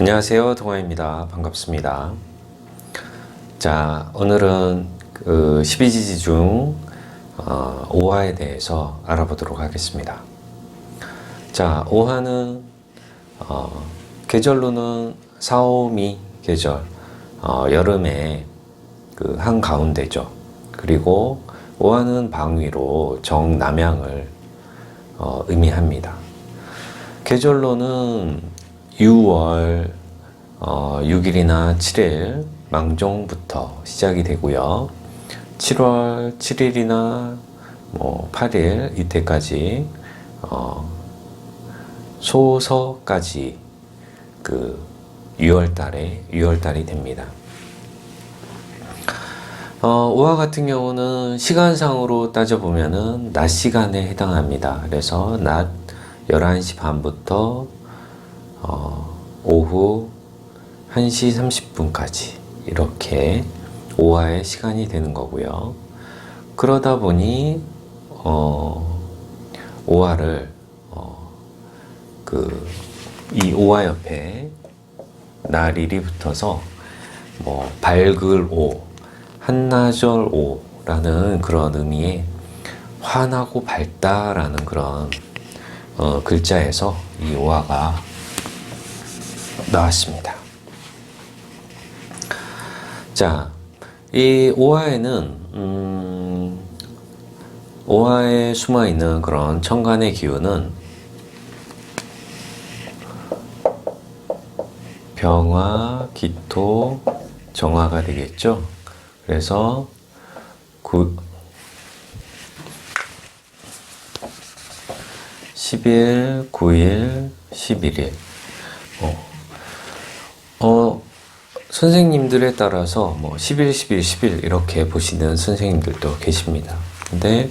안녕하세요, 동아입니다. 반갑습니다. 자, 오늘은 그 12지지 중 5화에 대해서 알아보도록 하겠습니다. 자, 5화는 계절로는 사오미 계절, 여름의 그 한가운데죠. 그리고 5화는 방위로 정남향을 의미합니다. 계절로는 6월 6일이나 7일 망종부터 시작이 되고요. 7월 7일이나 8일 이때까지 소서까지 그 6월달이 됩니다. 5화 같은 경우는 시간상으로 따져보면은 낮 시간에 해당합니다. 그래서 낮 11시 반부터 오후 1시 30분까지 이렇게 5화의 시간이 되는 거고요. 그러다 보니 5화를 이 5화 옆에 날일이 붙어서 밝을 오, 한나절 오라는 그런 의미의 환하고 밝다라는 그런 글자에서 이 5화가 나왔습니다. 자, 이 5화에는 5화에 숨어있는 그런 천간의 기운은 병화, 기토, 정화가 되겠죠. 그래서 10일, 9일, 11일 선생님들에 따라서 10일, 10일, 10일 이렇게 보시는 선생님들도 계십니다. 근데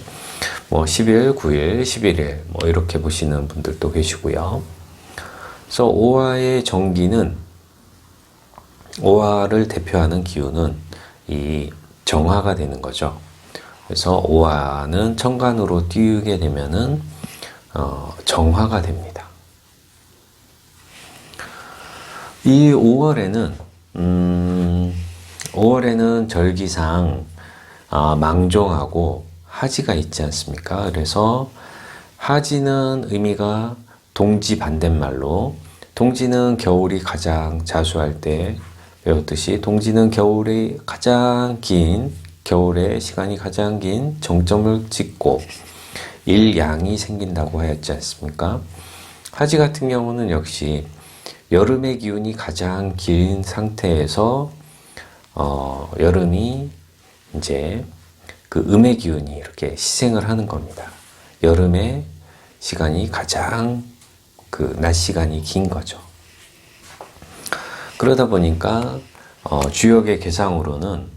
10일, 9일, 11일 이렇게 보시는 분들도 계시고요. 그래서 5화의 정기는 5화를 대표하는 기운은 이 정화가 되는 거죠. 그래서 5화는 천간으로 띄우게 되면은 정화가 됩니다. 이 5월에는 절기상 망종하고 하지가 있지 않습니까? 그래서 하지는 의미가 동지 반대말로, 동지는 겨울이 가장 자수할 때 배웠듯이 동지는 겨울의 시간이 가장 긴 정점을 찍고 일양이 생긴다고 하였지 않습니까? 하지 같은 경우는 역시 여름의 기운이 가장 긴 상태에서 여름이 이제 그 음의 기운이 이렇게 시생을 하는 겁니다. 여름의 시간이 가장 그 낮 시간이 긴 거죠. 그러다 보니까 주역의 계상으로는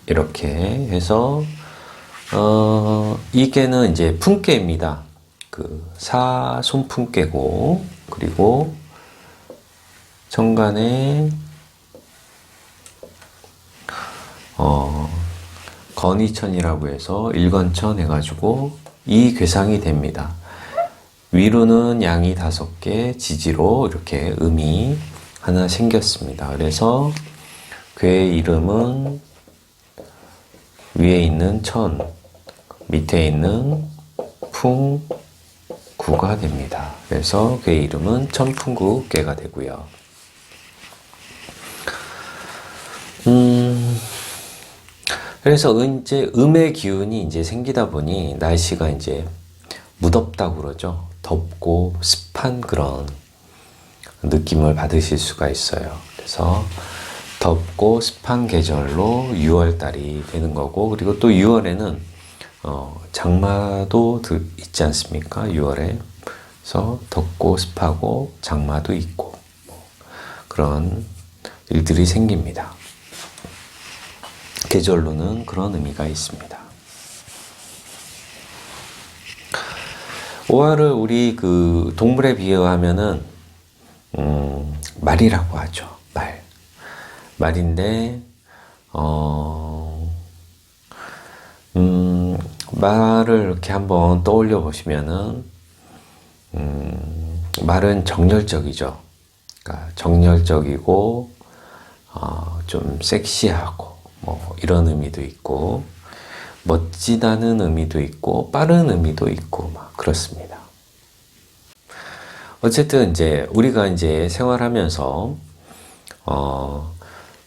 이렇게 해서 이 깨는 이제 품깨입니다. 그 사손품깨고, 그리고 천간에 건이천이라고 해서 일건천 해가지고 이 괴상이 됩니다. 위로는 양이 5개, 지지로 이렇게 음이 하나 생겼습니다. 그래서 괴의 이름은 위에 있는 천, 밑에 있는 풍구가 됩니다. 그래서 괴의 이름은 천풍구괴가 되고요. 그래서 이제 음의 기운이 이제 생기다 보니 날씨가 이제 무덥다고 그러죠. 덥고 습한 그런 느낌을 받으실 수가 있어요. 그래서 덥고 습한 계절로 6월달이 되는 거고, 그리고 또 6월에는 장마도 있지 않습니까? 6월에. 그래서 덥고 습하고 장마도 있고 그런 일들이 생깁니다. 계절로는 그런 의미가 있습니다. 5화를 우리 그 동물에 비유하면은 말이라고 하죠. 말인데 말을 이렇게 한번 떠올려 보시면은 말은 정열적이죠. 그러니까 정열적이고 좀 섹시하고 뭐 이런 의미도 있고 멋지다는 의미도 있고 빠른 의미도 있고 막 그렇습니다. 어쨌든 이제 우리가 이제 생활하면서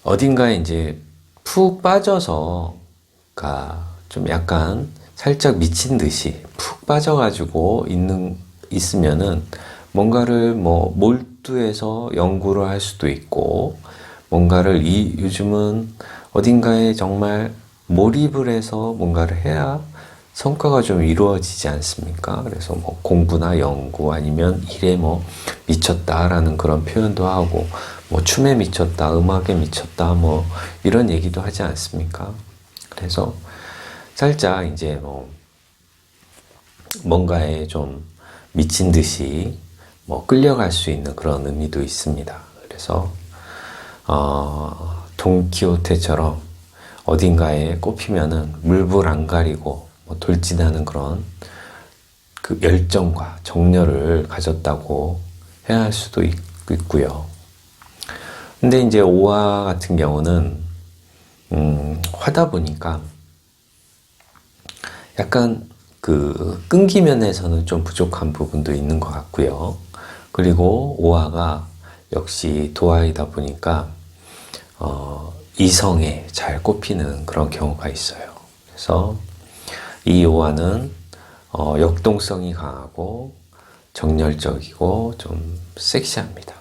어딘가에 이제 푹 빠져서 좀 약간 살짝 미친 듯이 푹 빠져가지고 있으면은 뭔가를 뭐 몰두해서 연구를 할 수도 있고 뭔가를 요즘은 어딘가에 정말 몰입을 해서 뭔가를 해야 성과가 좀 이루어지지 않습니까? 그래서 뭐 공부나 연구 아니면 일에 뭐 미쳤다라는 그런 표현도 하고 뭐 춤에 미쳤다, 음악에 미쳤다 뭐 이런 얘기도 하지 않습니까? 그래서 살짝 이제 뭐 뭔가에 좀 미친 듯이 뭐 끌려갈 수 있는 그런 의미도 있습니다. 그래서 돈키호테처럼 어딘가에 꼽히면은 물불 안 가리고 뭐 돌진하는 그런 그 열정과 정열을 가졌다고 해야 할 수도 있고요. 근데 이제 오화 같은 경우는 하다 보니까 약간 그 끈기 면에서는 좀 부족한 부분도 있는 것 같고요. 그리고 오화가 역시 도화이다 보니까 이성에 잘 꼽히는 그런 경우가 있어요. 그래서 이 오화는 역동성이 강하고 정열적이고 좀 섹시합니다.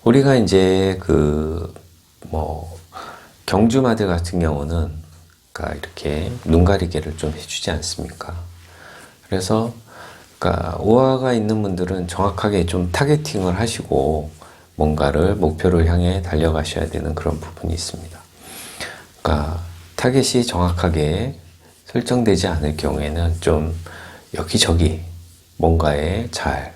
우리가 이제 뭐 경주마들 같은 경우는 이렇게 눈 가리개를 좀 해주지 않습니까? 그래서 오화가 있는 분들은 정확하게 좀 타겟팅을 하시고 뭔가를 목표를 향해 달려가셔야 되는 그런 부분이 있습니다. 타겟이 정확하게 설정되지 않을 경우에는 좀 여기저기 뭔가에 잘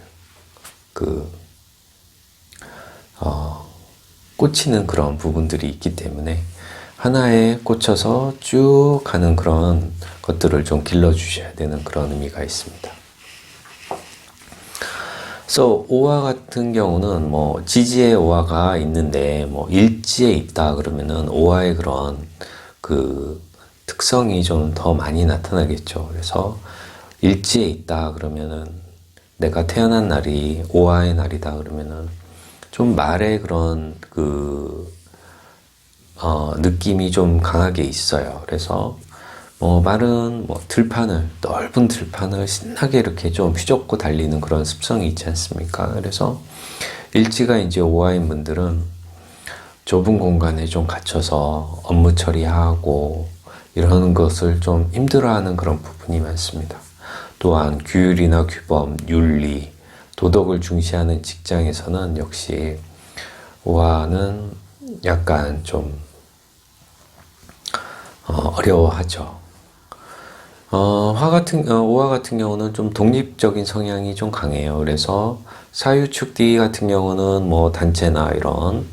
꽂히는 그런 부분들이 있기 때문에 하나에 꽂혀서 쭉 가는 그런 것들을 좀 길러주셔야 되는 그런 의미가 있습니다. 그래서 오화 같은 경우는 뭐 지지의 오화가 있는데 뭐 일지에 있다 그러면은 오화의 그런 특성이 좀 더 많이 나타나겠죠. 그래서 일지에 있다 그러면은 내가 태어난 날이 오화의 날이다 그러면은 좀 말의 그런 느낌이 좀 강하게 있어요. 그래서 뭐 말은 뭐 넓은 들판을 신나게 이렇게 좀 휘젓고 달리는 그런 습성이 있지 않습니까? 그래서 일지가 이제 오화인 분들은 좁은 공간에 좀 갇혀서 업무 처리하고 이러는 것을 좀 힘들어하는 그런 부분이 많습니다. 또한 규율이나 규범, 윤리, 도덕을 중시하는 직장에서는 역시 오화는 약간 좀 어려워하죠. 오화 같은 경우는 좀 독립적인 성향이 좀 강해요. 그래서 사유축띠 같은 경우는 뭐 단체나 이런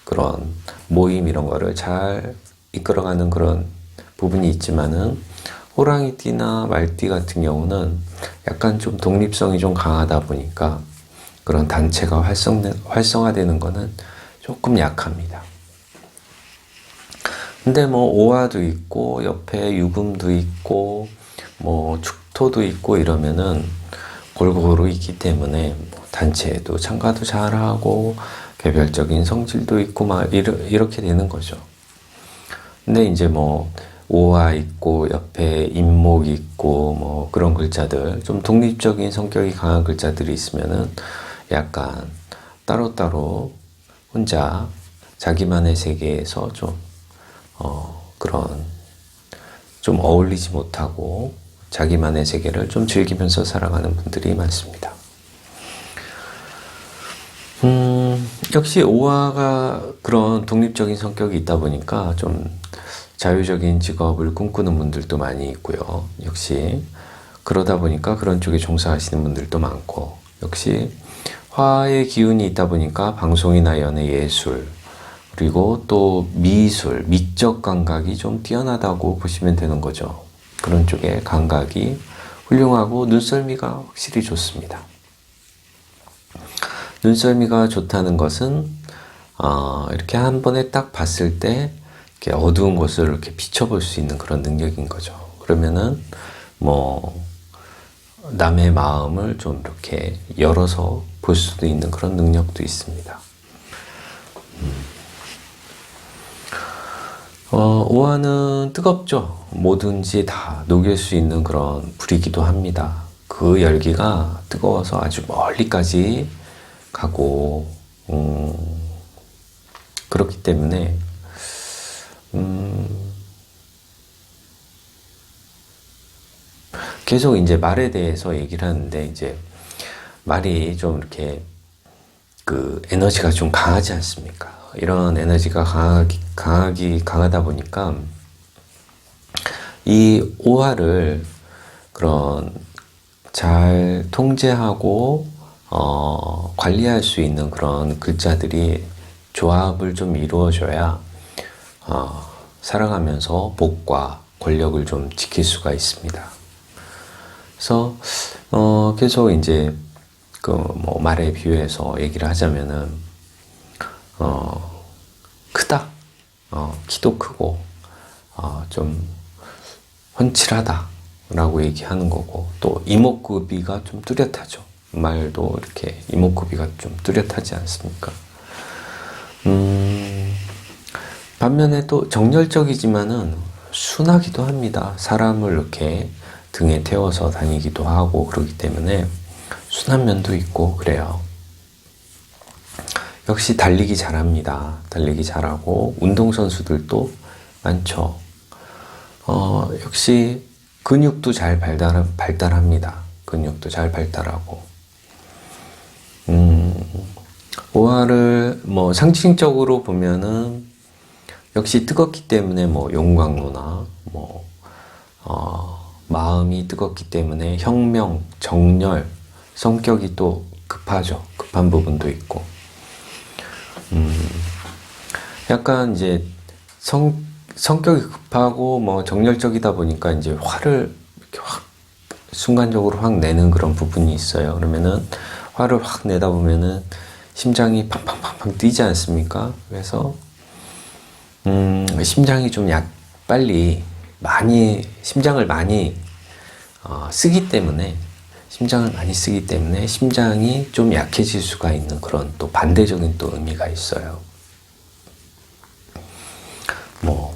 그런 모임 이런 거를 잘 이끌어가는 그런 부분이 있지만은 호랑이띠나 말띠 같은 경우는 약간 좀 독립성이 좀 강하다 보니까 그런 단체가 활성화되는 거는 조금 약합니다. 근데 뭐 오화도 있고 옆에 유금도 있고 뭐 축토도 있고 이러면은 골고루 있기 때문에 뭐 단체에도 참가도 잘하고 개별적인 성질도 있고 막 이렇게 되는 거죠. 근데 이제 뭐 오화 있고 옆에 임목 있고 뭐 그런 글자들 좀 독립적인 성격이 강한 글자들이 있으면은 약간 따로따로 혼자 자기만의 세계에서 좀 그런 좀 어울리지 못하고 자기만의 세계를 좀 즐기면서 살아가는 분들이 많습니다. 역시 오화가 그런 독립적인 성격이 있다 보니까 좀 자유적인 직업을 꿈꾸는 분들도 많이 있고요. 역시 그러다 보니까 그런 쪽에 종사하시는 분들도 많고 역시 화의 기운이 있다 보니까 방송이나 연애, 예술 그리고 또 미술, 미적 감각이 좀 뛰어나다고 보시면 되는 거죠. 그런 쪽에 감각이 훌륭하고 눈썰미가 확실히 좋습니다. 눈썰미가 좋다는 것은 이렇게 한 번에 딱 봤을 때 이렇게 어두운 곳을 이렇게 비춰볼 수 있는 그런 능력인 거죠. 그러면은 뭐 남의 마음을 좀 이렇게 열어서 볼 수도 있는 그런 능력도 있습니다. 오화는 뜨겁죠. 뭐든지 다 녹일 수 있는 그런 불이기도 합니다. 그 열기가 뜨거워서 아주 멀리까지 가고 그렇기 때문에 계속 이제 말에 대해서 얘기를 하는데, 이제 말이 좀 이렇게 그 에너지가 좀 강하지 않습니까? 이런 에너지가 강하다 보니까 이 오화를 그런 잘 통제하고 관리할 수 있는 그런 글자들이 조합을 좀 이루어져야 살아가면서 복과 권력을 좀 지킬 수가 있습니다. 그래서 계속 이제 그 뭐 말에 비유해서 얘기를 하자면은 크다, 키도 크고 좀 훤칠하다라고 얘기하는 거고, 또 이목구비가 좀 뚜렷하죠. 말도 이렇게 이목구비가 좀 뚜렷하지 않습니까? 반면에 또 정열적이지만은 순하기도 합니다. 사람을 이렇게 등에 태워서 다니기도 하고 그러기 때문에 순한 면도 있고 그래요. 역시 달리기 잘합니다. 달리기 잘하고 운동선수들도 많죠. 역시 근육도 잘 발달합니다. 근육도 잘 발달하고. 오화를 뭐 상징적으로 보면은 역시 뜨겁기 때문에 뭐 용광로나 뭐 마음이 뜨겁기 때문에 혁명, 정열, 성격이 또 급하죠. 급한 부분도 있고. 약간 이제 성격이 급하고 뭐 정열적이다 보니까 이제 화를 이렇게 확 순간적으로 확 내는 그런 부분이 있어요. 그러면은 화를 확 내다 보면은 심장이 팡팡팡팡 뛰지 않습니까? 그래서 심장이 좀 빨리 심장을 많이 쓰기 때문에 심장이 좀 약해질 수가 있는 그런 또 반대적인 또 의미가 있어요. 뭐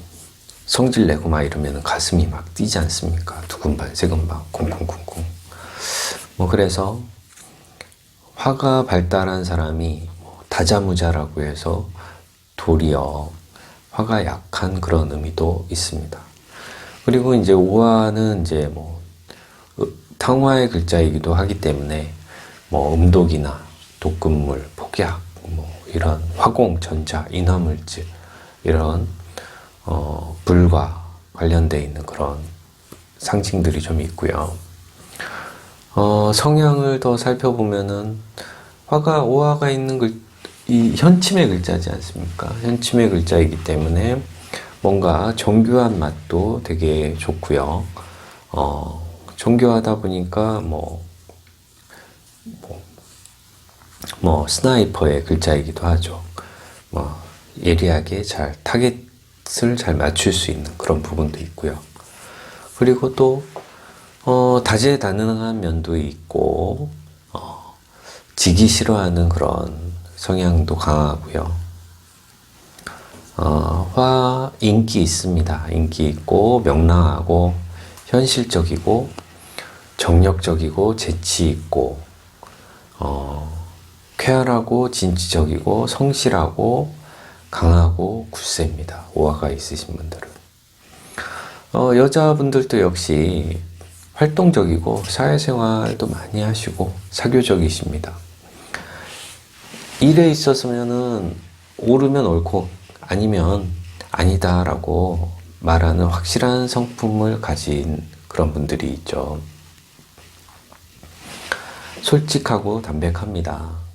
성질 내고 막 이러면 가슴이 막 뛰지 않습니까? 두근반 세근반 쿵쿵쿵쿵. 뭐 그래서 화가 발달한 사람이 다자무자라고 해서 도리어 화가 약한 그런 의미도 있습니다. 그리고 이제 오화는 이제 뭐 탕화의 글자이기도 하기 때문에 뭐 음독이나 독극물, 폭약, 뭐 이런 화공, 전자, 인화물질 이런 불과 관련되어 있는 그런 상징들이 좀 있고요. 성향을 더 살펴보면은 오화가 있는 이 현침의 글자지 않습니까? 현침의 글자이기 때문에 뭔가 정교한 맛도 되게 좋고요. 정교하다 보니까 스나이퍼의 글자이기도 하죠. 예리하게 타겟을 잘 맞출 수 있는 그런 부분도 있고요. 그리고 또 다재다능한 면도 있고 지기 싫어하는 그런 성향도 강하고요. 화 인기 있습니다. 인기 있고 명랑하고 현실적이고 정력적이고 재치 있고 쾌활하고 진취적이고 성실하고 강하고 굳셉니다. 오화가 있으신 분들은. 여자분들도 역시 활동적이고 사회생활도 많이 하시고 사교적이십니다. 일에 있어서는 옳으면 옳고 아니면 아니다라고 말하는 확실한 성품을 가진 그런 분들이 있죠. 솔직하고 담백합니다.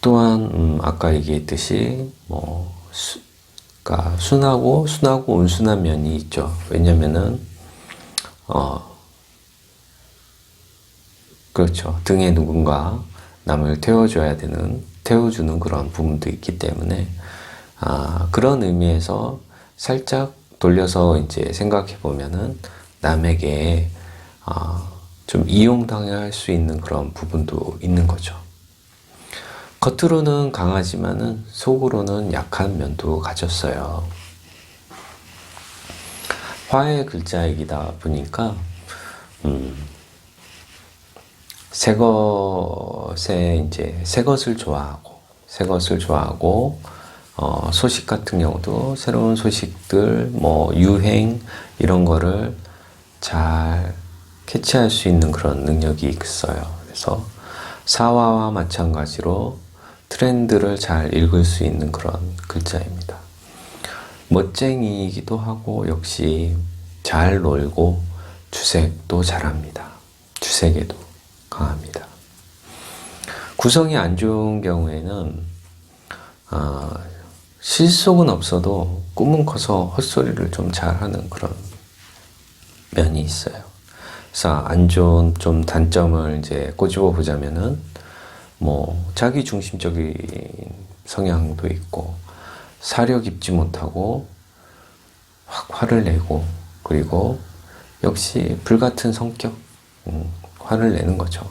또한 아까 얘기했듯이 그러니까 순하고 온순한 면이 있죠. 왜냐면은 그렇죠. 등에 누군가 남을 태워주는 그런 부분도 있기 때문에, 그런 의미에서 살짝 돌려서 이제 생각해 보면은 남에게 좀 이용당할 수 있는 그런 부분도 있는 거죠. 겉으로는 강하지만은 속으로는 약한 면도 가졌어요. 화의 글자이다 보니까 새 것을 좋아하고 소식 같은 경우도 새로운 소식들, 뭐 유행 이런 거를 잘 캐치할 수 있는 그런 능력이 있어요. 그래서 사화와 마찬가지로 트렌드를 잘 읽을 수 있는 그런 글자입니다. 멋쟁이이기도 하고 역시 잘 놀고 주색도 잘합니다. 주색에도 강합니다. 구성이 안 좋은 경우에는 실속은 없어도 꿈은 커서 헛소리를 좀 잘하는 그런 면이 있어요. 그래서 안 좋은 좀 단점을 이제 꼬집어 보자면은 뭐 자기 중심적인 성향도 있고 사려 깊지 못하고 확 화를 내고, 그리고 역시 불같은 성격, 화를 내는 거죠.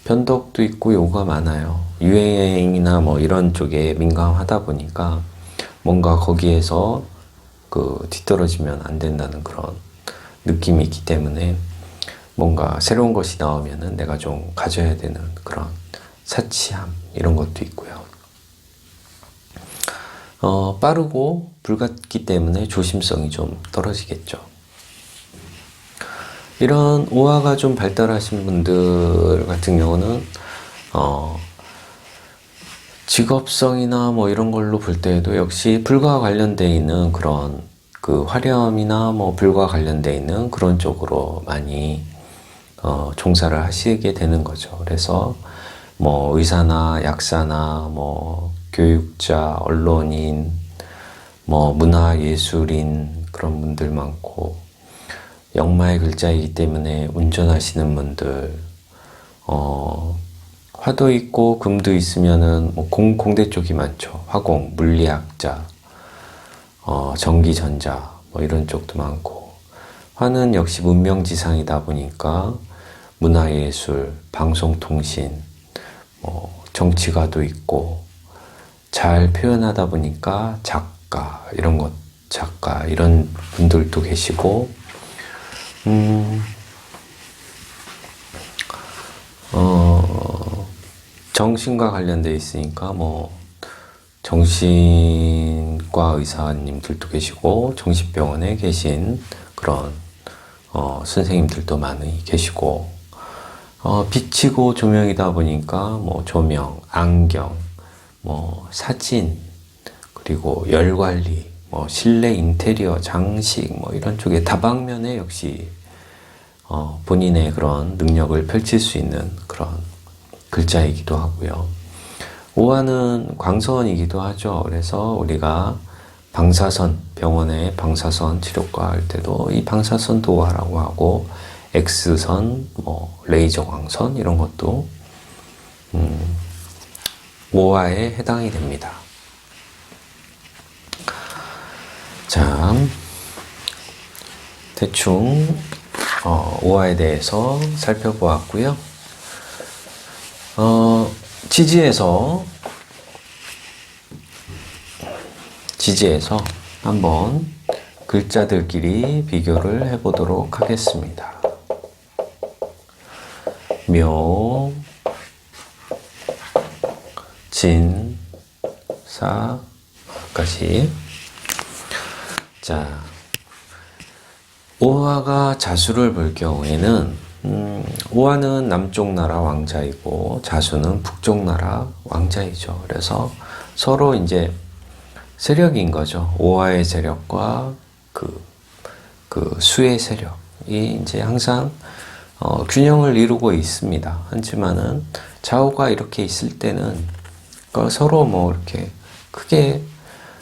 변덕도 있고 요구가 많아요. 유행이나 뭐 이런 쪽에 민감하다 보니까 뭔가 거기에서 뒤떨어지면 안 된다는 그런 느낌이 있기 때문에 뭔가 새로운 것이 나오면은 내가 좀 가져야 되는 그런 사치함 이런 것도 있고요. 빠르고 불같기 때문에 조심성이 좀 떨어지겠죠. 이런 오화가 좀 발달하신 분들 같은 경우는 직업성이나 뭐 이런 걸로 볼 때에도 역시 불과 관련되어 있는 그런 화렴이나 뭐 불과 관련되어 있는 그런 쪽으로 많이 종사를 하시게 되는 거죠. 그래서 뭐 의사나 약사나 뭐 교육자, 언론인, 뭐 문화예술인 그런 분들 많고, 역마의 글자이기 때문에 운전하시는 분들, 화도 있고 금도 있으면은 뭐 공대 쪽이 많죠. 화공, 물리학자, 전기전자 뭐 이런 쪽도 많고, 화는 역시 문명지상이다 보니까 문화예술, 방송통신, 뭐 정치가도 있고, 잘 표현하다 보니까 작가 이런 분들도 계시고, 정신과 관련돼 있으니까 뭐 정신과 의사님들도 계시고, 정신병원에 계신 그런 선생님들도 많이 계시고, 빛이고 조명이다 보니까 뭐 조명, 안경, 뭐 사진, 그리고 열 관리, 뭐 실내 인테리어, 장식, 뭐 이런 쪽에 다방면에 역시 본인의 그런 능력을 펼칠 수 있는 그런 글자이기도 하고요. 오화는 광선이기도 하죠. 그래서 우리가 병원에 방사선 치료과 할 때도 이 방사선 도화라고 하고, X선, 뭐 레이저 광선 이런 것도 오화에 해당이 됩니다. 자, 대충 오화에 대해서 살펴보았고요. 지지에서 한번 글자들끼리 비교를 해보도록 하겠습니다. 묘, 진, 사, 까지. 자, 오화가 자수를 볼 경우에는 오화는 남쪽 나라 왕자이고 자수는 북쪽 나라 왕자이죠. 그래서 서로 이제 세력인 거죠. 오화의 세력과 그 수의 세력이 이제 항상 균형을 이루고 있습니다. 하지만은 좌우가 이렇게 있을 때는 서로 뭐 이렇게 크게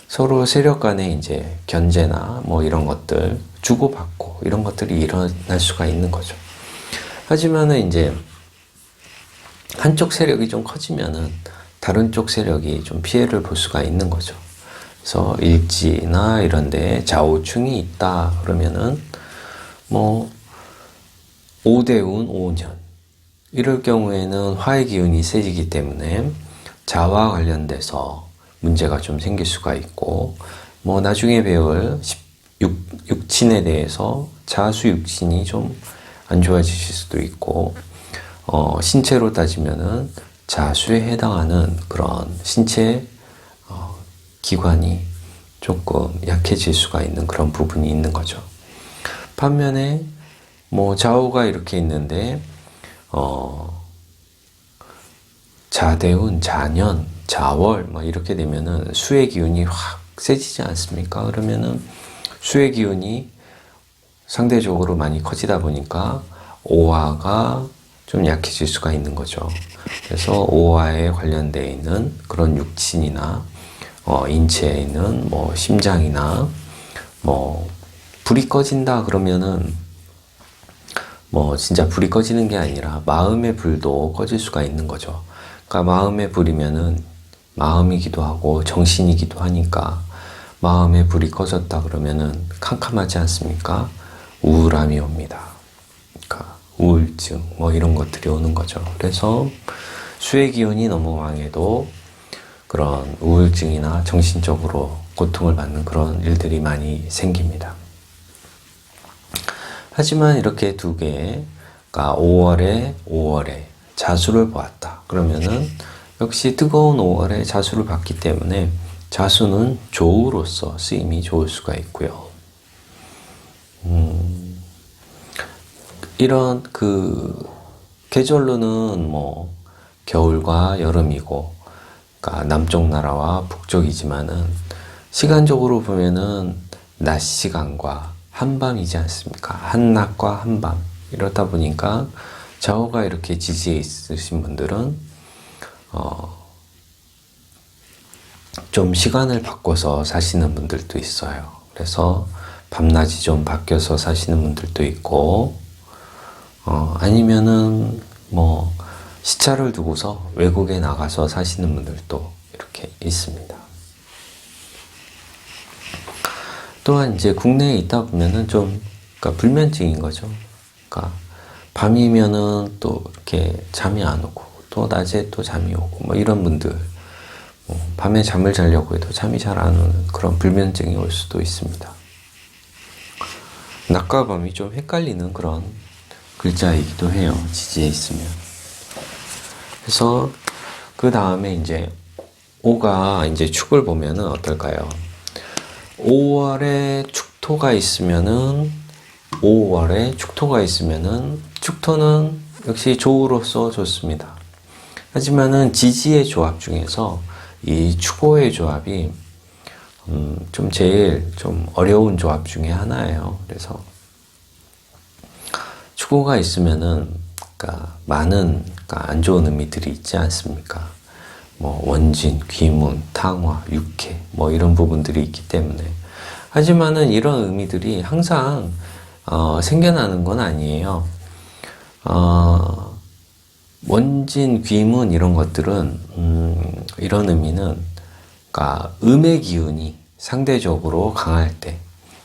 서로 세력 간에 이제 견제나 뭐 이런 것들 주고받고 이런 것들이 일어날 수가 있는 거죠. 하지만은 이제 한쪽 세력이 좀 커지면은 다른 쪽 세력이 좀 피해를 볼 수가 있는 거죠. 그래서 일지나 이런 데 좌우충이 있다 그러면은 뭐 5대운 5년 이럴 경우에는 화의 기운이 세지기 때문에 자와 관련돼서 문제가 좀 생길 수가 있고, 뭐 나중에 배울 육친에 대해서 자수 육친이 좀 안 좋아지실 수도 있고, 신체로 따지면은 자수에 해당하는 그런 신체 기관이 조금 약해질 수가 있는 그런 부분이 있는 거죠. 반면에 뭐 좌우가 이렇게 있는데 자대운, 자년, 자월 뭐 이렇게 되면은 수의 기운이 확 세지지 않습니까? 그러면은 수의 기운이 상대적으로 많이 커지다 보니까 오화가 좀 약해질 수가 있는 거죠. 그래서 오화에 관련되어 있는 그런 육친이나 인체에 있는 뭐 심장이나 뭐 불이 꺼진다 그러면은 뭐 진짜 불이 꺼지는 게 아니라 마음의 불도 꺼질 수가 있는 거죠. 그러니까 마음의 불이면은 마음이기도 하고 정신이기도 하니까 마음의 불이 꺼졌다 그러면은 캄캄하지 않습니까? 우울함이 옵니다. 그러니까 우울증 뭐 이런 것들이 오는 거죠. 그래서 수의 기운이 너무 강해도 그런 우울증이나 정신적으로 고통을 받는 그런 일들이 많이 생깁니다. 하지만 이렇게 두 개, 그러니까 5월에 자수를 보았다. 그러면은 역시 뜨거운 5월에 자수를 봤기 때문에 자수는 조우로서 쓰임이 좋을 수가 있고요. 이런 계절로는 뭐 겨울과 여름이고, 그러니까 남쪽 나라와 북쪽이지만은 시간적으로 보면은 낮 시간과 한밤이지 않습니까? 한낮과 한밤. 이렇다 보니까 좌우가 이렇게 지지에 있으신 분들은 좀 시간을 바꿔서 사시는 분들도 있어요. 그래서 밤낮이 좀 바뀌어서 사시는 분들도 있고, 아니면은 뭐 시차를 두고서 외국에 나가서 사시는 분들도 이렇게 있습니다. 또한 이제 국내에 있다 보면은 좀, 그러니까 불면증인 거죠. 그러니까 밤이면은 또 이렇게 잠이 안 오고, 또 낮에 또 잠이 오고, 뭐 이런 분들, 밤에 잠을 자려고 해도 잠이 잘 안 오는 그런 불면증이 올 수도 있습니다. 낮과 밤이 좀 헷갈리는 그런 글자이기도 해요. 지지에 있으면. 그래서 그 다음에 이제 5가 이제 축을 보면은 어떨까요? 5월에 축토가 있으면은 축토는 역시 조우로서 좋습니다. 하지만은 지지의 조합 중에서 이 축오의 조합이 좀 제일 좀 어려운 조합 중에 하나예요. 그래서 축오가 있으면은 그러니까 많은 그러니까 안 좋은 의미들이 있지 않습니까? 뭐 원진, 귀문, 탕화, 육해 뭐 이런 부분들이 있기 때문에, 하지만은 이런 의미들이 항상 생겨나는 건 아니에요. 원진, 귀문 이런 것들은 이런 의미는 그러니까 음의 기운이 상대적으로 강할 때,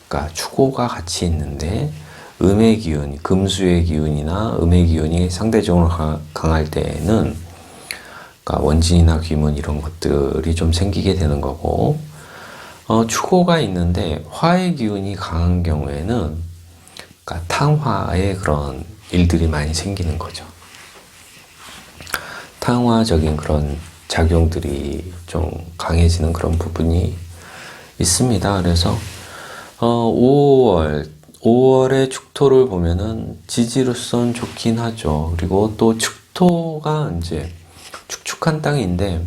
그러니까 축오가 같이 있는데 음의 기운, 금수의 기운이나 음의 기운이 상대적으로 강할 때에는 그러니까 원진이나 귀문 이런 것들이 좀 생기게 되는 거고, 축오가 있는데 화의 기운이 강한 경우에는 그러니까 탕화의 그런 일들이 많이 생기는 거죠. 탕화적인 그런 작용들이 좀 강해지는 그런 부분이 있습니다. 그래서 5월에 축토를 보면은 지지로선 좋긴 하죠. 그리고 또 축토가 이제 축축한 땅인데,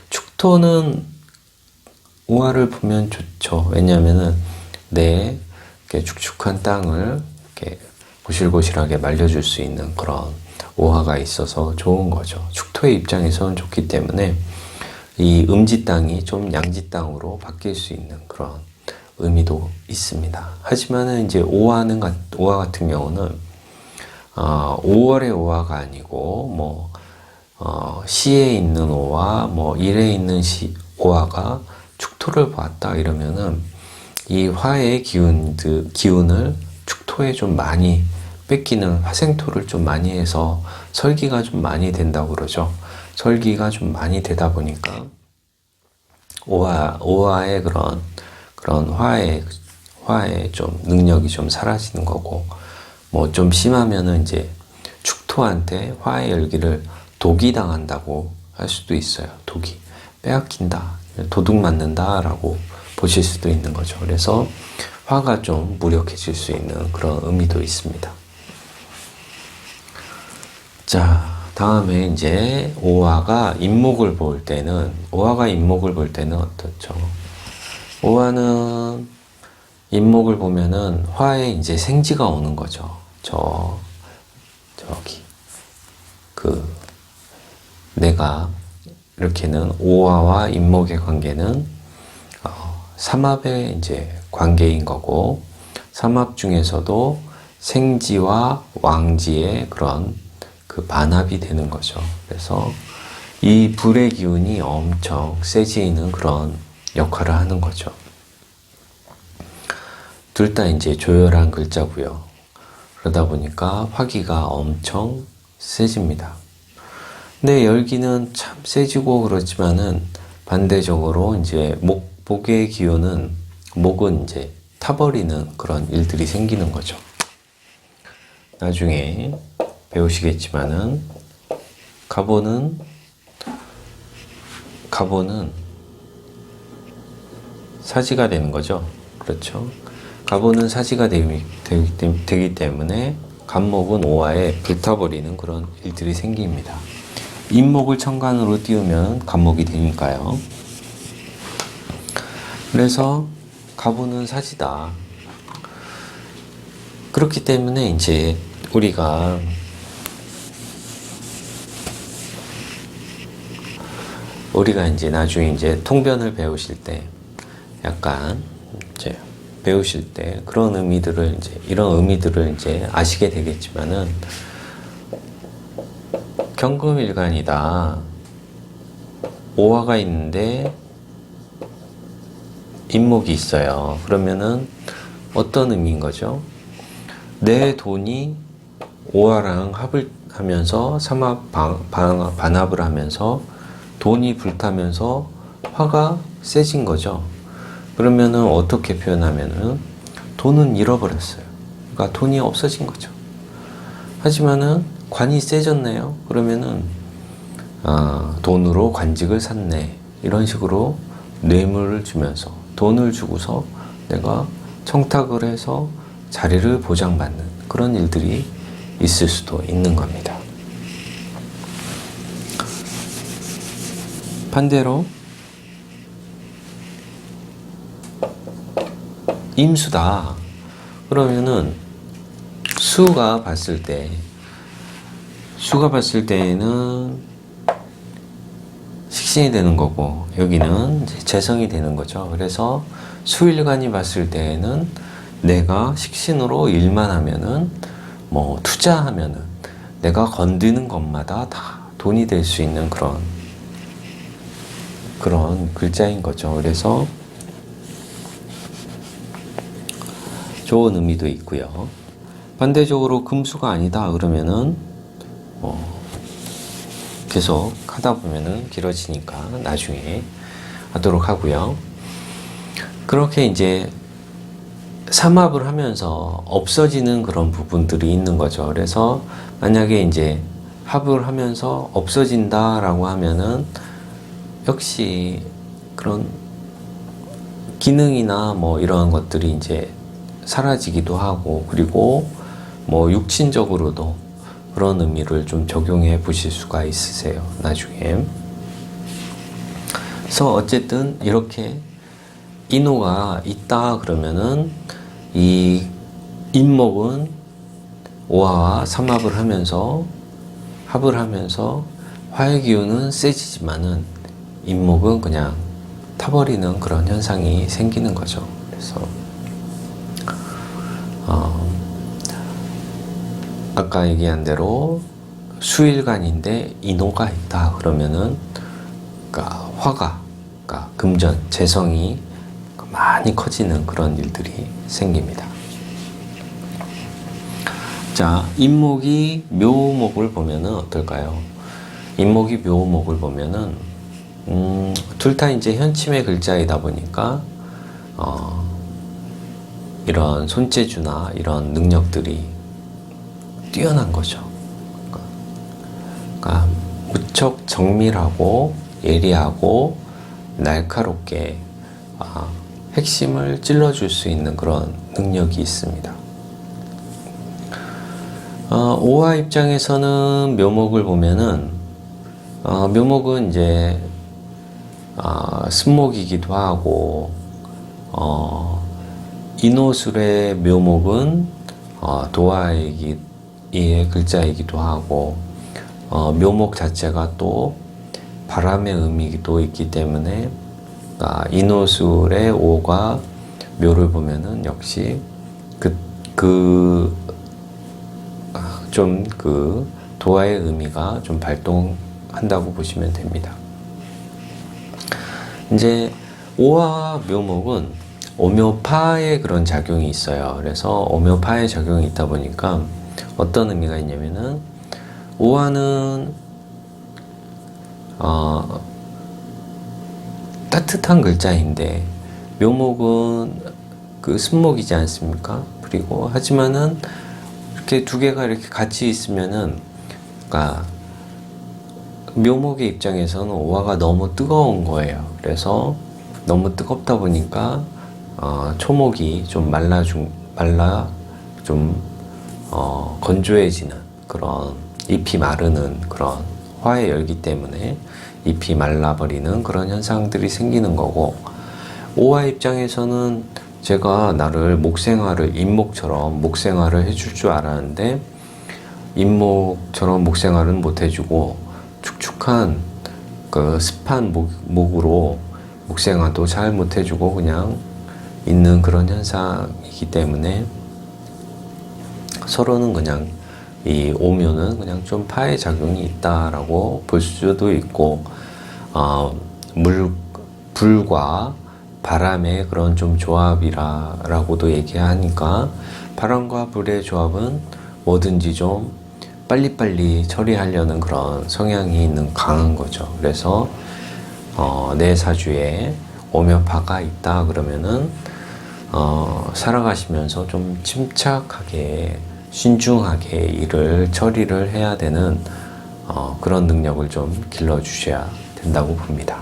축토는 우화를 보면 좋죠. 왜냐하면은 이렇게 축축한 땅을 이렇게 고실고실하게 말려줄 수 있는 그런 오화가 있어서 좋은 거죠. 축토의 입장에서는 좋기 때문에 이 음지 땅이 좀 양지 땅으로 바뀔 수 있는 그런 의미도 있습니다. 하지만은 이제 오화 같은 경우는 5월의 오화가 아니고 뭐 시에 있는 오화, 뭐 일에 있는 오화가 축토를 보았다 이러면은 이 화의 기운을 축토에 좀 많이 뺏기는 화생토를 좀 많이 해서 설기가 좀 많이 된다고 그러죠. 설기가 좀 많이 되다 보니까 오화의 그런 화의 좀 능력이 좀 사라지는 거고, 뭐 좀 심하면은 이제 축토한테 화의 열기를 독이 당한다고 할 수도 있어요. 독이 빼앗긴다, 도둑 맞는다라고 보실 수도 있는 거죠. 그래서 화가 좀 무력해질 수 있는 그런 의미도 있습니다. 자, 다음에 이제 오화가 인목을 볼 때는 어떻죠? 오화는 인목을 보면은 화에 이제 생지가 오는 거죠. 저기 내가 이렇게는 오화와 인목의 관계는 삼합의 이제 관계인 거고, 삼합 중에서도 생지와 왕지의 그런 반합이 되는 거죠. 그래서 이 불의 기운이 엄청 세지는 그런 역할을 하는 거죠. 둘 다 이제 조열한 글자고요. 그러다 보니까 화기가 엄청 세집니다. 근데 열기는 참 세지고 그렇지만은 반대적으로 이제 목의 기운은 목은 이제 타버리는 그런 일들이 생기는 거죠. 나중에 배우시겠지만은 가보는 사지가 되는 거죠. 그렇죠. 가보는 사지가 되기 때문에 간목은 오화에 불타버리는 그런 일들이 생깁니다. 인목을 천간으로 띄우면 간목이 되니까요. 그래서 가보는 사지다. 그렇기 때문에 이제 우리가 이제 나중에 이제 통변을 배우실 때 약간 이제 배우실 때 그런 의미들을 이제 이런 의미들을 이제 아시게 되겠지만은, 경금일간이다. 오화가 있는데 인목이 있어요. 그러면은 어떤 의미인 거죠? 내 돈이 오화랑 합을 하면서 삼합 반합을 하면서 돈이 불타면서 화가 세진 거죠. 그러면은 어떻게 표현하면은 돈은 잃어버렸어요. 그러니까 돈이 없어진 거죠. 하지만은 관이 세졌네요. 그러면은 돈으로 관직을 샀네. 이런 식으로 뇌물을 주면서 돈을 주고서 내가 청탁을 해서 자리를 보장받는 그런 일들이 있을 수도 있는 겁니다. 반대로 임수다. 그러면은 수가 봤을 때에는 식신이 되는 거고, 여기는 재성이 되는 거죠. 그래서 수일간이 봤을 때에는 내가 식신으로 일만 하면은, 뭐 투자하면은 내가 건드는 것마다 다 돈이 될 수 있는 그런 글자인 거죠. 그래서 좋은 의미도 있고요. 반대적으로 금수가 아니다 그러면은 계속 하다 보면은 길어지니까 나중에 하도록 하고요. 그렇게 이제 삼합을 하면서 없어지는 그런 부분들이 있는 거죠. 그래서 만약에 이제 합을 하면서 없어진다라고 하면은 역시 그런 기능이나 뭐 이러한 것들이 이제 사라지기도 하고, 그리고 뭐 육친적으로도 그런 의미를 좀 적용해 보실 수가 있으세요, 나중에. 그래서 어쨌든 이렇게 인호가 있다 그러면은 이 인목은 오화와 삼합을 하면서 합을 하면서 화의 기운은 세지지만은 인목은 그냥 타버리는 그런 현상이 생기는 거죠. 그래서 아까 얘기한 대로 수일간인데 인호가 있다 그러면은 그러니까 화가, 그러니까 금전, 재성이 많이 커지는 그런 일들이 생깁니다. 자, 인목이 묘목을 보면은 어떨까요? 인목이 묘목을 보면은 둘 다 이제 현침의 글자이다 보니까 이런 손재주나 이런 능력들이 뛰어난 거죠. 그러니까 무척 정밀하고 예리하고 날카롭게 핵심을 찔러줄 수 있는 그런 능력이 있습니다. 오화 입장에서는 묘목을 보면은 묘목은 이제 승목이기도 하고 인호술의 묘목은 도화의 글자이기도 하고 묘목 자체가 또 바람의 의미도 있기 때문에 인호술의 오가 묘를 보면은 역시 좀 그 도화의 의미가 좀 발동한다고 보시면 됩니다. 이제 오화 묘목은 오묘파의 그런 작용이 있어요. 그래서 오묘파의 작용이 있다 보니까 어떤 의미가 있냐면은 오화는 따뜻한 글자인데 묘목은 그 승목이지 않습니까? 그리고 하지만은 이렇게 두 개가 이렇게 같이 있으면은 그러니까 묘목의 입장에서는 오화가 너무 뜨거운 거예요. 그래서 너무 뜨겁다 보니까 초목이 좀 건조해지는 그런 잎이 마르는 그런 화의 열기 때문에 잎이 말라버리는 그런 현상들이 생기는 거고, 오화 입장에서는 제가 나를 인목처럼 목생활을 해줄 줄 알았는데 인목처럼 목생활은 못 해주고 축축한 그 습한 목으로 목생활도 잘 못 해주고 그냥 있는 그런 현상이기 때문에 서로는 그냥 이 오묘는 그냥 좀 파의 작용이 있다라고 볼 수도 있고, 불과 바람의 그런 좀 조합이라고도 얘기하니까 바람과 불의 조합은 뭐든지 좀 빨리빨리 처리하려는 그런 성향이 있는 강한 거죠. 그래서 내 사주에 오묘파가 있다 그러면은 살아가시면서 좀 침착하게 신중하게 일을 처리를 해야 되는 그런 능력을 좀 길러주셔야 된다고 봅니다.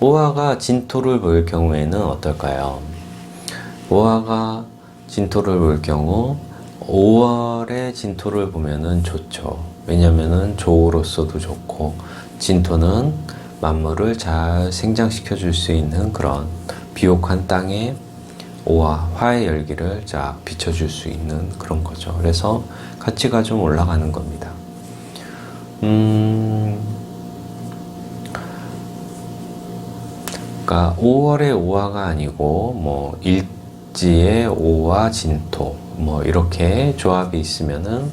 오화가 진토를 볼 경우에는 어떨까요? 오화가 진토를 볼 경우 5월에 진토를 보면은 좋죠. 왜냐면은 조우로서도 좋고, 진토는 만물을 잘 생장시켜 줄 수 있는 그런 비옥한 땅에 화의 열기를 쫙 비춰줄 수 있는 그런 거죠. 그래서 가치가 좀 올라가는 겁니다. 그러니까 5월의 오화가 아니고 뭐 일지의 오화 진토 뭐 이렇게 조합이 있으면은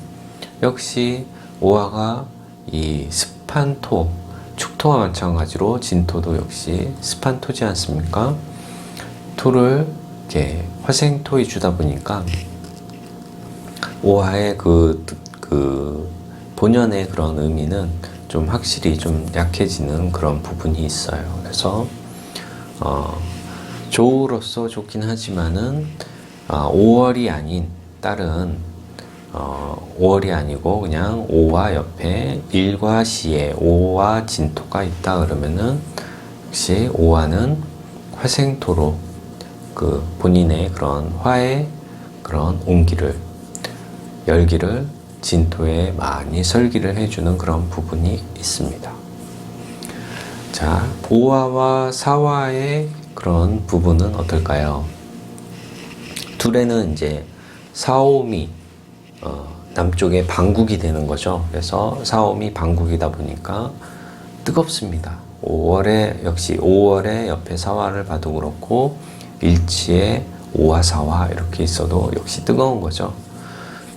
역시 오화가 이 습한 토, 축토와 마찬가지로 진토도 역시 습한 토지 않습니까? 토를 이렇게 화생토이 주다 보니까 오화의 그 본연의 그런 의미는 좀 확실히 좀 약해지는 그런 부분이 있어요. 그래서 조우로서 좋긴 하지만은 5월이 아닌 다른 5월이 아니고 그냥 오화 옆에 일과 시에 오화 진토가 있다 그러면은 역시 오화는 화생토로 그 본인의 그런 화의 그런 온기를 열기를 진토에 많이 설기를 해주는 그런 부분이 있습니다. 자, 오화와 사화의 그런 부분은 어떨까요? 둘에는 이제 사오미 남쪽에 방국이 되는 거죠. 그래서 사오미 방국이다 보니까 뜨겁습니다. 5월에 역시 5월에 옆에 사화를 봐도 그렇고 일치에 오화 사화 이렇게 있어도 역시 뜨거운 거죠.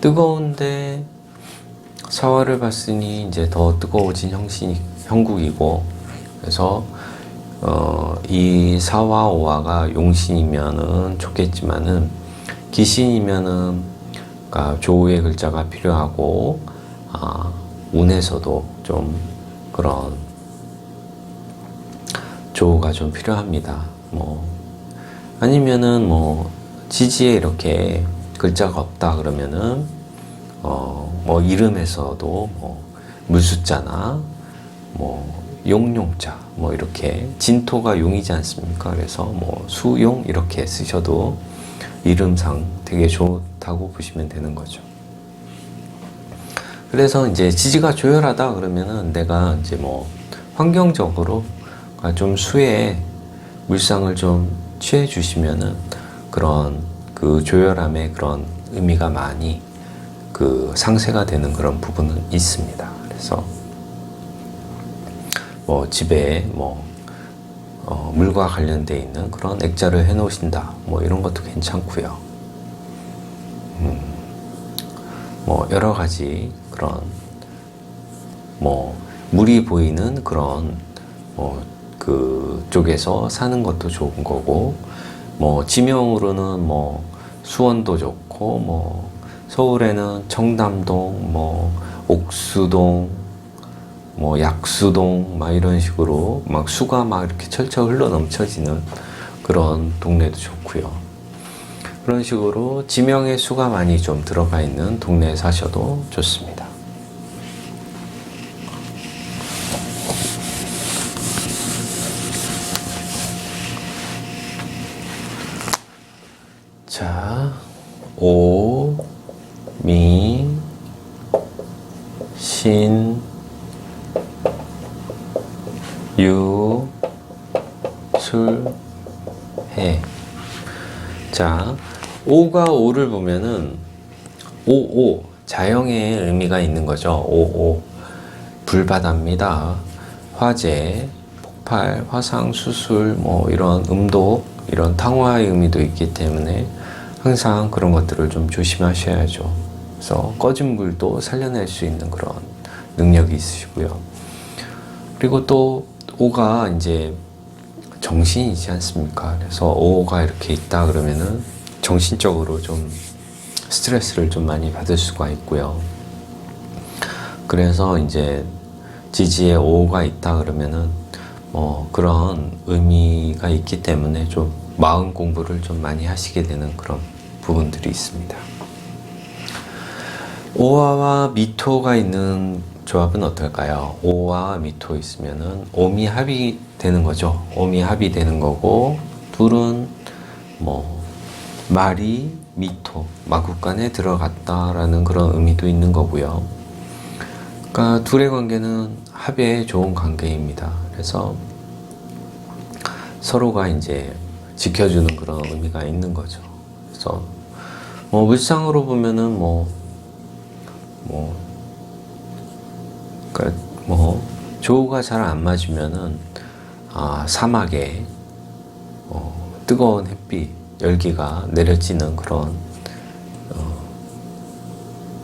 뜨거운데 사화를 봤으니 이제 더 뜨거워진 형국이고, 그래서 이 사화 오화가 용신이면은 좋겠지만은 기신이면은 그러니까 조우의 글자가 필요하고 운에서도 좀 그런 조우가 좀 필요합니다. 뭐 아니면은 뭐 지지에 이렇게 글자가 없다 그러면은 뭐 이름에서도 뭐 물숫자나 뭐 용용자 뭐 이렇게 진토가 용이지 않습니까? 그래서 뭐 수용 이렇게 쓰셔도 이름상 되게 좋다고 보시면 되는 거죠. 그래서 이제 지지가 조열하다 그러면은 내가 이제 뭐 환경적으로 좀 수에 물상을 좀 취해 주시면은 그런 그 조열함의 그런 의미가 많이 그 상쇄가 되는 그런 부분은 있습니다. 그래서 뭐 집에 뭐 물과 관련돼 있는 그런 액자를 해 놓으신다 뭐 이런 것도 괜찮고요. 뭐 여러 가지 그런 뭐 물이 보이는 그런 뭐 그 쪽에서 사는 것도 좋은 거고, 뭐 지명으로는 뭐 수원도 좋고, 뭐 서울에는 청담동, 뭐 옥수동, 뭐 약수동 막 이런 식으로 막 수가 막 이렇게 철철 흘러 넘쳐지는 그런 동네도 좋고요. 그런 식으로 지명의 수가 많이 좀 들어가 있는 동네에 사셔도 좋습니다. 자, 오, 미, 신, 유, 술, 해. 자, 오가 오를 보면은 오오 자영의 의미가 있는 거죠. 오오 불바다입니다. 화재, 폭발, 화상, 수술 뭐 이런 음독 이런 탕화의 의미도 있기 때문에 항상 그런 것들을 좀 조심하셔야죠. 그래서 꺼진 물도 살려낼 수 있는 그런 능력이 있으시고요. 그리고 또 오가 이제 정신이지 않습니까? 그래서 오가 이렇게 있다 그러면은 정신적으로 좀 스트레스를 좀 많이 받을 수가 있고요. 그래서 이제 지지에 오가 있다 그러면은 뭐 그런 의미가 있기 때문에 좀 마음 공부를 좀 많이 하시게 되는 그런 부분들이 있습니다. 오화와 미토가 있는 조합은 어떨까요? 오와 미토 있으면은 오미합이 되는 거죠. 오미합이 되는 거고, 둘은 뭐 말이 미토 마국간에 들어갔다라는 그런 의미도 있는 거고요. 그러니까 둘의 관계는 합에 좋은 관계입니다. 그래서 서로가 이제 지켜주는 그런 의미가 있는 거죠. 그래서 뭐 물상으로 보면은 그러니까 뭐 조우가 잘 안 맞으면은 사막에 뜨거운 햇빛 열기가 내려지는 그런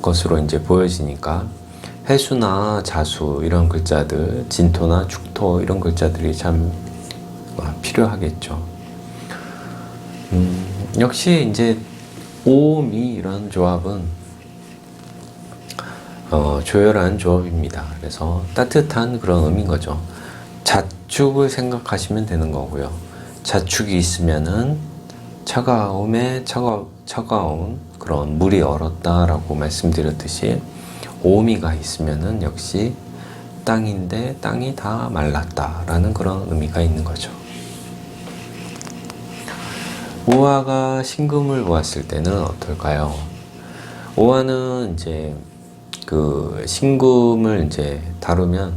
것으로 이제 보여지니까 해수나 자수 이런 글자들, 진토나 축토 이런 글자들이 참 필요하겠죠. 역시 이제 오미 이런 조합은 조열한 조합입니다. 그래서 따뜻한 그런 의미인 거죠. 자축을 생각하시면 되는 거고요. 자축이 있으면은 차가움에 차가운 그런 물이 얼었다라고 말씀드렸듯이 오미가 있으면은 역시 땅인데 땅이 다 말랐다라는 그런 의미가 있는 거죠. 오화가 신금을 보았을 때는 어떨까요? 오화는 이제 그 신금을 이제 다루면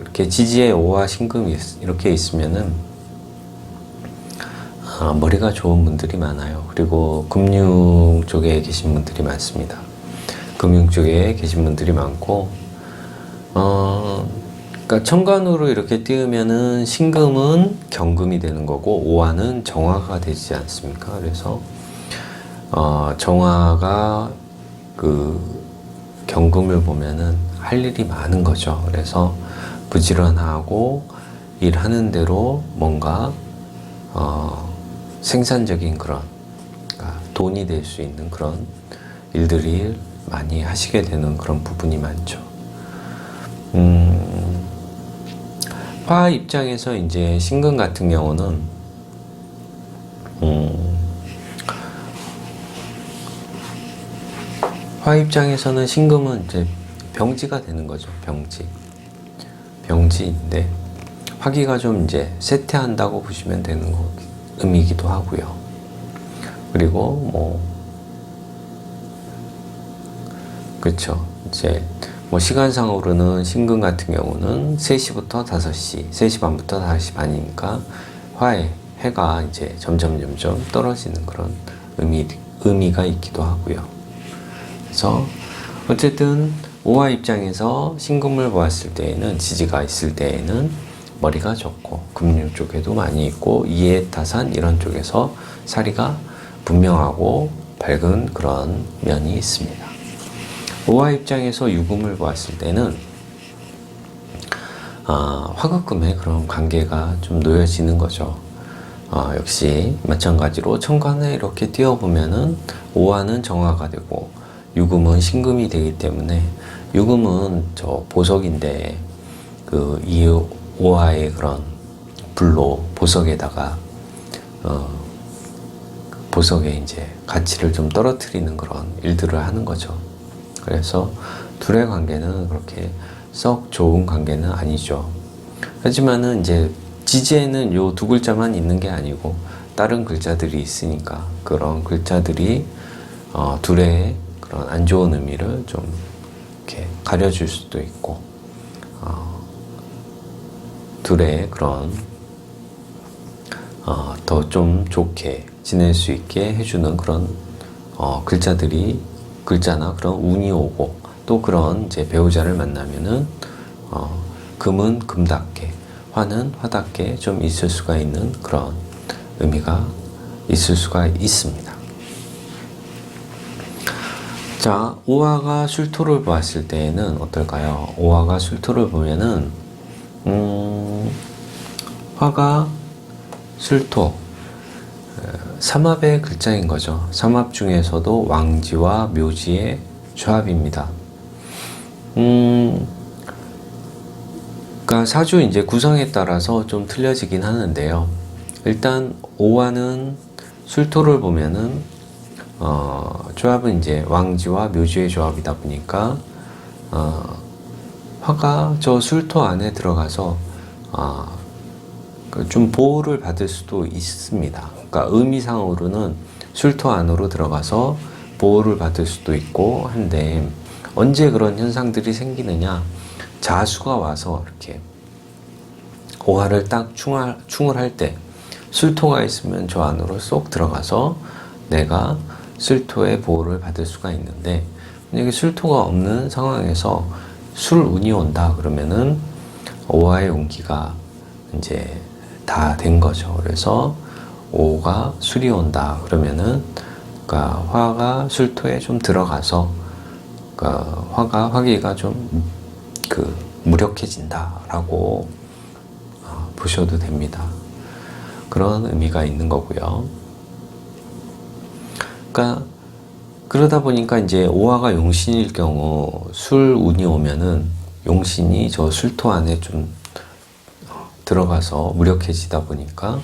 이렇게 지지에 오화 신금이 이렇게 있으면은 머리가 좋은 분들이 많아요. 그리고 금융 쪽에 계신 분들이 많습니다. 금융 쪽에 계신 분들이 많고, 그러니까 천간으로 이렇게 띄우면은 신금은 경금이 되는 거고 오화는 정화가 되지 않습니까? 그래서 정화가 그 경금을 보면은 할 일이 많은 거죠. 그래서 부지런하고 일하는 대로 뭔가 생산적인 그런, 그러니까 돈이 될 수 있는 그런 일들이 많이 하시게 되는 그런 부분이 많죠. 화 입장에서 이제 신금 같은 경우는 화 입장에서는 신금은 이제 병지가 되는 거죠. 병지인데 화기가 좀 이제 쇠퇴한다고 보시면 되는 의미이기도 하고요. 그리고 그렇죠. 이제 시간상으로는 신금 같은 경우는 3시부터 5시, 3시 반부터 5시 반이니까 해가 이제 점점 떨어지는 그런 의미가 있기도 하고요. 그래서 어쨌든 오화 입장에서 신금을 보았을 때에는, 지지가 있을 때에는 머리가 좋고 금융 쪽에도 많이 있고 이해타산 이런 쪽에서 사리가 분명하고 밝은 그런 면이 있습니다. 오화 입장에서 유금을 보았을 때는 화급금의 그런 관계가 좀 놓여지는 거죠. 역시 마찬가지로 천간에 이렇게 띄워보면은 오화는 정화가 되고 유금은 신금이 되기 때문에, 유금은 저 보석인데 이 오화의 그런 불로 보석에다가 보석의 이제 가치를 좀 떨어뜨리는 그런 일들을 하는 거죠. 그래서 둘의 관계는 그렇게 썩 좋은 관계는 아니죠. 하지만은 이제 지지에는 요 두 글자만 있는 게 아니고 다른 글자들이 있으니까 그런 글자들이 둘의 그런 안 좋은 의미를 좀 이렇게 가려줄 수도 있고, 둘의 그런 더 좀 좋게 지낼 수 있게 해주는 그런 글자나 그런 운이 오고, 또 그런 이제 배우자를 만나면은 금은 금답게, 화는 화답게 좀 있을 수가 있는 그런 의미가 있을 수가 있습니다. 자, 오화가 술토를 보았을 때에는 어떨까요? 오화가 술토를 보면은 화가 술토, 삼합의 글자인 거죠. 삼합 중에서도 왕지와 묘지의 조합입니다. 그러니까 사주 이제 구성에 따라서 좀 틀려지긴 하는데요. 일단 오화는 술토를 보면은 조합은 이제 왕지와 묘지의 조합이다 보니까 화가 저 술토 안에 들어가서 좀 보호를 받을 수도 있습니다. 그러니까 의미상으로는 술토 안으로 들어가서 보호를 받을 수도 있고 한데, 언제 그런 현상들이 생기느냐, 자수가 와서 이렇게 오화를 딱 충을 할 때 술토가 있으면 저 안으로 쏙 들어가서 내가 술토의 보호를 받을 수가 있는데, 만약에 술토가 없는 상황에서 술운이 온다 그러면은 오화의 운기가 이제 다 된 거죠. 그래서 오가 술이 온다 그러면은 그러니까 화가 술토에 좀 들어가서 그러니까 화기가 좀 무력해진다라고 보셔도 됩니다. 그런 의미가 있는 거고요. 그러니까 그러다 보니까 이제 오화가 용신일 경우 술운이 오면은 용신이 저 술토 안에 좀 들어가서 무력해지다 보니까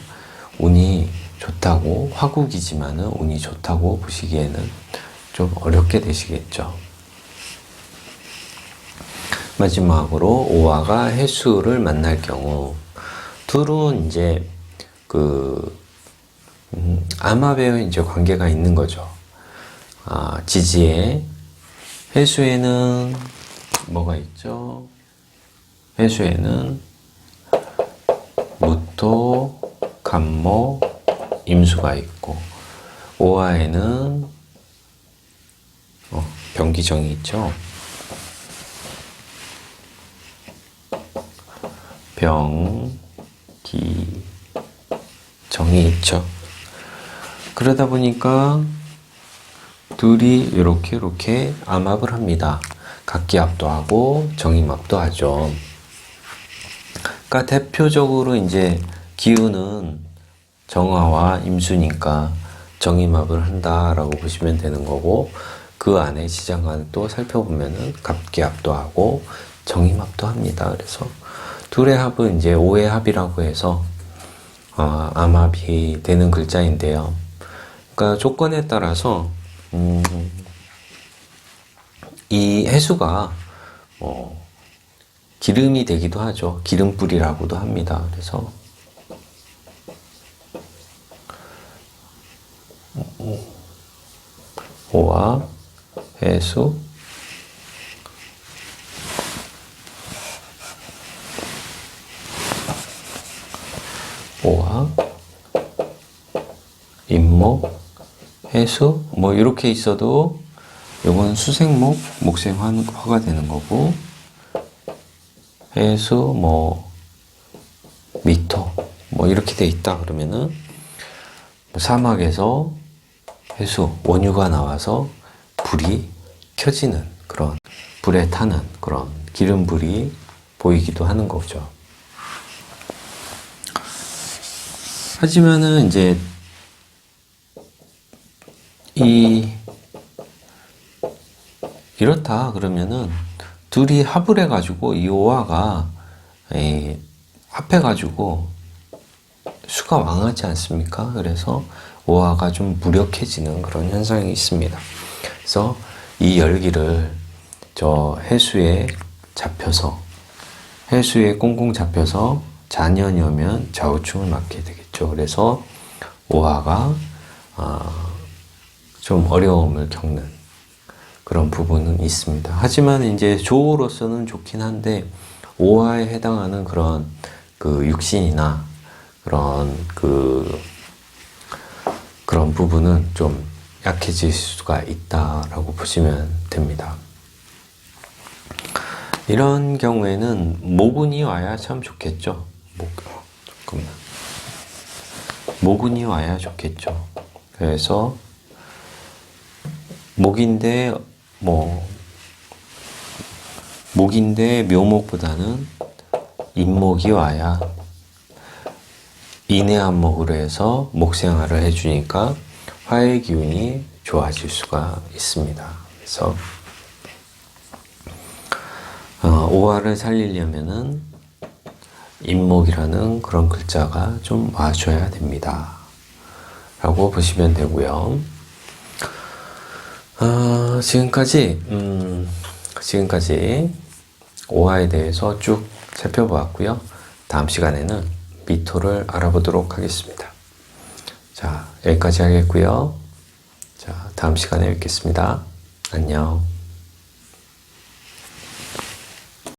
운이 좋다고, 화국이지만은 운이 좋다고 보시기에는 좀 어렵게 되시겠죠. 마지막으로 오화가 해수를 만날 경우, 둘은 이제 암합의 이제 관계가 있는 거죠. 지지에 해수에는 뭐가 있죠? 해수에는 무토, 간모, 임수가 있고, 오화에는 병기정이 있죠. 병기정이 있죠. 그러다 보니까 둘이 이렇게 암합을 합니다. 각기압도 하고 정임압도 하죠. 그러니까 대표적으로 이제 기운은 정화와 임수니까 정임압을 한다라고 보시면 되는 거고, 그 안에 시장관을 또 살펴보면은 갑기압도 하고 정임압도 합니다. 그래서 둘의 합은 이제 오의 합이라고 해서 암합이 되는 글자인데요. 그러니까 조건에 따라서 이 해수가 기름이 되기도 하죠. 기름불이라고도 합니다. 그래서 오와 해수, 오와 임목, 해수, 뭐 이렇게 있어도 요건 수생목, 목생화가 되는 거고, 해수, 뭐 미토, 뭐 이렇게 돼 있다 그러면은 사막에서 해수, 원유가 나와서 불이 켜지는 그런, 불에 타는 그런 기름불이 보이기도 하는 거죠. 하지만은 이제 이렇다 그러면은 둘이 합을 해가지고 이 오화가 합해가지고 수가 왕하지 않습니까? 그래서 오화가 좀 무력해지는 그런 현상이 있습니다. 그래서 이 열기를 저 해수에 잡혀서, 해수에 꽁꽁 잡혀서 잔연이 오면 좌우충을 맞게 되겠죠. 그래서 오화가 좀 어려움을 겪는 그런 부분은 있습니다. 하지만 이제 조로서는 좋긴 한데, 오화에 해당하는 그런 그 육신이나 그런 부분은 좀 약해질 수가 있다라고 보시면 됩니다. 이런 경우에는 모군이 와야 참 좋겠죠. 모군이 와야 좋겠죠. 그래서 목인데 묘목보다는 임목이 와야 인해안목으로 해서 목생화를 해주니까 화의 기운이 좋아질 수가 있습니다. 그래서 오화를 살리려면은 임목이라는 그런 글자가 좀 와줘야 됩니다. 라고 보시면 되고요. 지금까지 오화에 대해서 쭉 살펴보았고요. 다음 시간에는 미토를 알아보도록 하겠습니다. 자, 여기까지 하겠고요. 자, 다음 시간에 뵙겠습니다. 안녕.